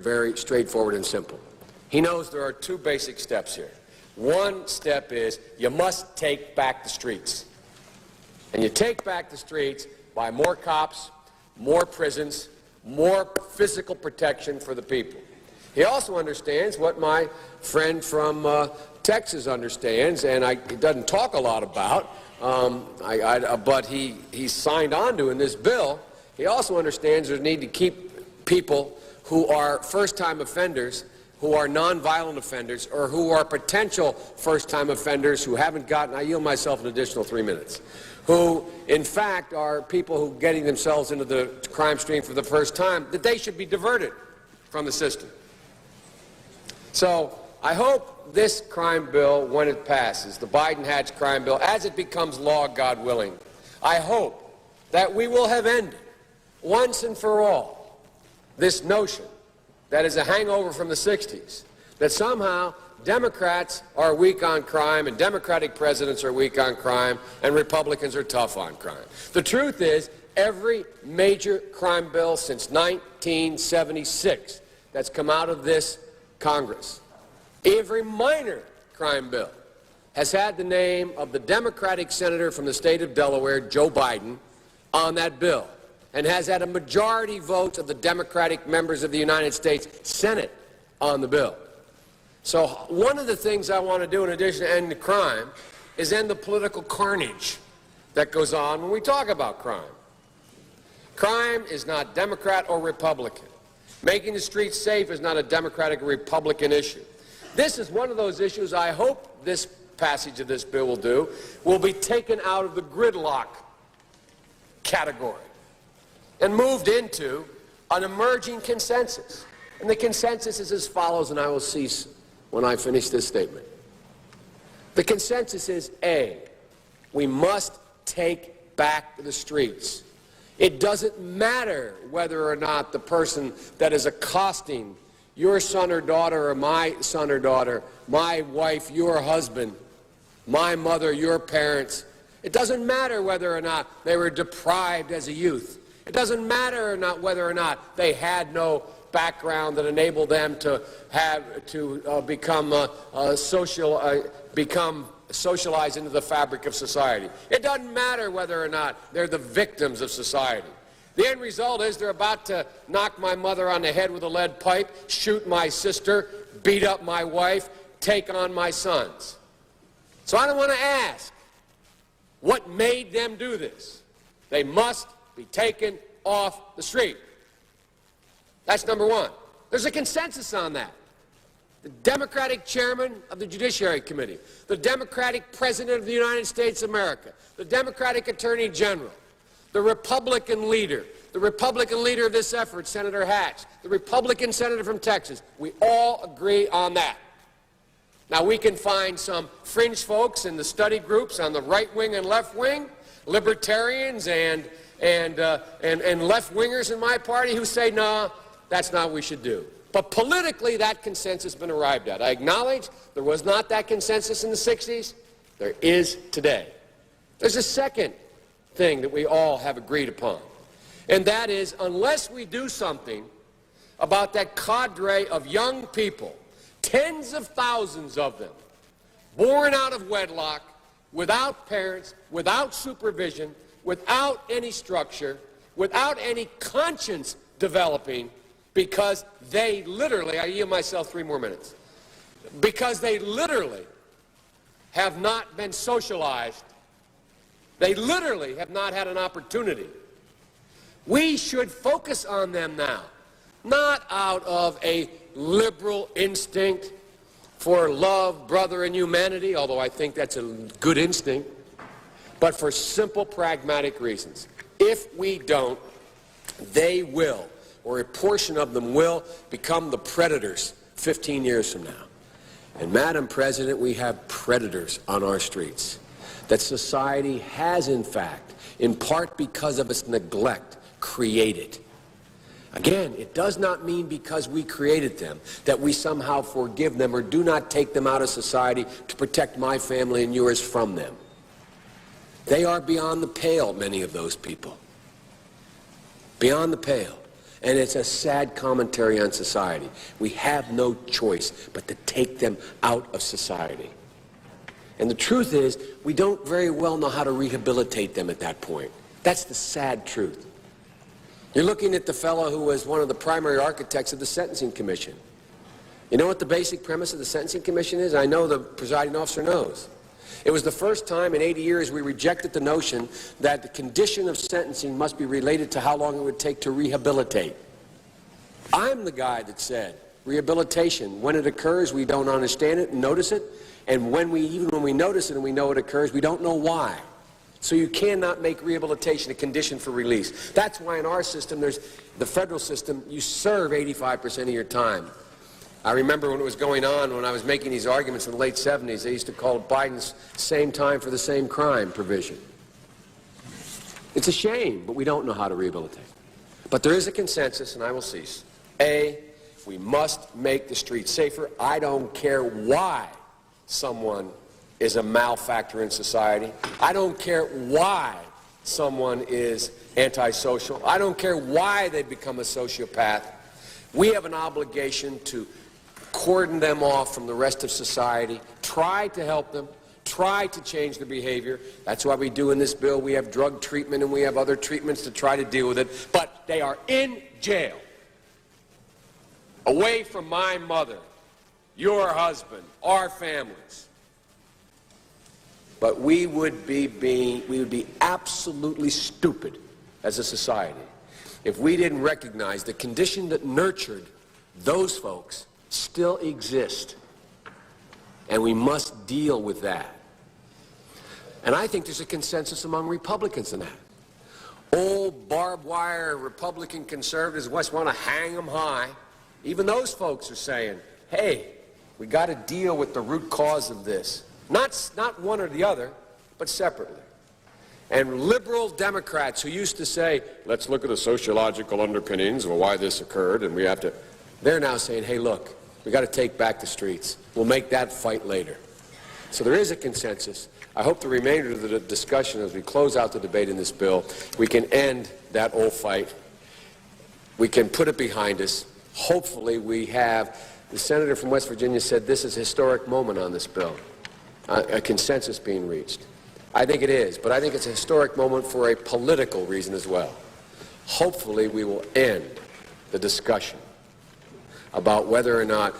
very straightforward and simple. He knows there are two basic steps here. One step is you must take back the streets. And you take back the streets by more cops, more prisons, more physical protection for the people. He also understands what my friend from Texas understands, and he doesn't talk a lot about, but he signed on to in this bill. He also understands there's a need to keep people who are first-time offenders, who are nonviolent offenders, or who are potential first-time offenders who haven't gotten, I yield myself an additional 3 minutes, who in fact are people who are getting themselves into the crime stream for the first time, that they should be diverted from the system. So I hope this crime bill, when it passes, the Biden-Hatch crime bill, as it becomes law, God willing, I hope that we will have ended once and for all this notion that is a hangover from the 60s, that somehow Democrats are weak on crime and Democratic presidents are weak on crime and Republicans are tough on crime. The truth is, every major crime bill since 1976 that's come out of this Congress, every minor crime bill has had the name of the Democratic senator from the state of Delaware, Joe Biden, on that bill, and has had a majority vote of the Democratic members of the United States Senate on the bill. So one of the things I want to do in addition to end the crime is end the political carnage that goes on when we talk about crime. Crime is not Democrat or Republican. Making the streets safe is not a Democratic or Republican issue. This is one of those issues I hope this passage of this bill will be taken out of the gridlock category and moved into an emerging consensus. And the consensus is as follows, and I will cease when I finish this statement. The consensus is, A, we must take back the streets. It doesn't matter whether or not the person that is accosting your son or daughter or my son or daughter, my wife, your husband, my mother, your parents. It doesn't matter whether or not they were deprived as a youth. It doesn't matter or not whether or not they had no background that enabled them to become socialized into the fabric of society. It doesn't matter whether or not they're the victims of society. The end result is they're about to knock my mother on the head with a lead pipe, shoot my sister, beat up my wife, take on my sons. So I don't want to ask what made them do this. They must be taken off the street. That's number one. There's a consensus on that. The Democratic chairman of the Judiciary Committee, the Democratic president of the United States of America, the Democratic Attorney General, the Republican leader of this effort, Senator Hatch, the Republican senator from Texas, we all agree on that. Now, we can find some fringe folks in the study groups on the right wing and left wing, libertarians and left-wingers in my party who say, no, that's not what we should do. But politically, that consensus has been arrived at. I acknowledge there was not that consensus in the 60s. There is today. There's a second thing that we all have agreed upon, and that is unless we do something about that cadre of young people, tens of thousands of them, born out of wedlock, without parents, without supervision, without any structure, without any conscience developing, because they literally, I yield myself 3 more minutes, because they literally have not been socialized. They literally have not had an opportunity. We should focus on them now, not out of a liberal instinct for love, brother, and humanity, although I think that's a good instinct, but for simple, pragmatic reasons. If we don't, they will, or a portion of them will, become the predators 15 years from now. And, Madam President, we have predators on our streets that society has, in fact, in part because of its neglect, created. Again, it does not mean because we created them that we somehow forgive them or do not take them out of society to protect my family and yours from them. They are beyond the pale, many of those people. Beyond the pale. And it's a sad commentary on society. We have no choice but to take them out of society. And the truth is, we don't very well know how to rehabilitate them at that point. That's the sad truth. You're looking at the fellow who was one of the primary architects of the Sentencing Commission. You know what the basic premise of the Sentencing Commission is? I know the presiding officer knows. It was the first time in 80 years we rejected the notion that the condition of sentencing must be related to how long it would take to rehabilitate. I'm the guy that said rehabilitation, when it occurs, we don't understand it and notice it, and even when we notice it and we know it occurs, we don't know why. So you cannot make rehabilitation a condition for release. That's why in our system, the federal system, you serve 85% of your time. I remember when it was going on, when I was making these arguments in the late 70s, they used to call it Biden's same time for the same crime provision. It's a shame, but we don't know how to rehabilitate. But there is a consensus, and I will cease. A, we must make the streets safer. I don't care why someone is a malfactor in society. I don't care why someone is antisocial. I don't care why they become a sociopath. We have an obligation to cordon them off from the rest of society, try to help them, try to change their behavior. That's why we do in this bill. We have drug treatment and we have other treatments to try to deal with it. But they are in jail, away from my mother, your husband, our families. But we would be absolutely stupid as a society if we didn't recognize the condition that nurtured those folks still exist, and we must deal with that. And I think there's a consensus among Republicans in that. Old barbed wire Republican conservatives just want to hang them high. Even those folks are saying, hey, we got to deal with the root cause of this. Not one or the other, but separately. And liberal Democrats who used to say, let's look at the sociological underpinnings of why this occurred, and we have to, they're now saying, hey, look, we got to take back the streets. We'll make that fight later. So there is a consensus. I hope the remainder of the discussion, as we close out the debate in this bill, we can end that old fight. We can put it behind us. Hopefully we have, the senator from West Virginia said this is a historic moment on this bill, a consensus being reached. I think it is, but I think it's a historic moment for a political reason as well. Hopefully we will end the discussion about whether or not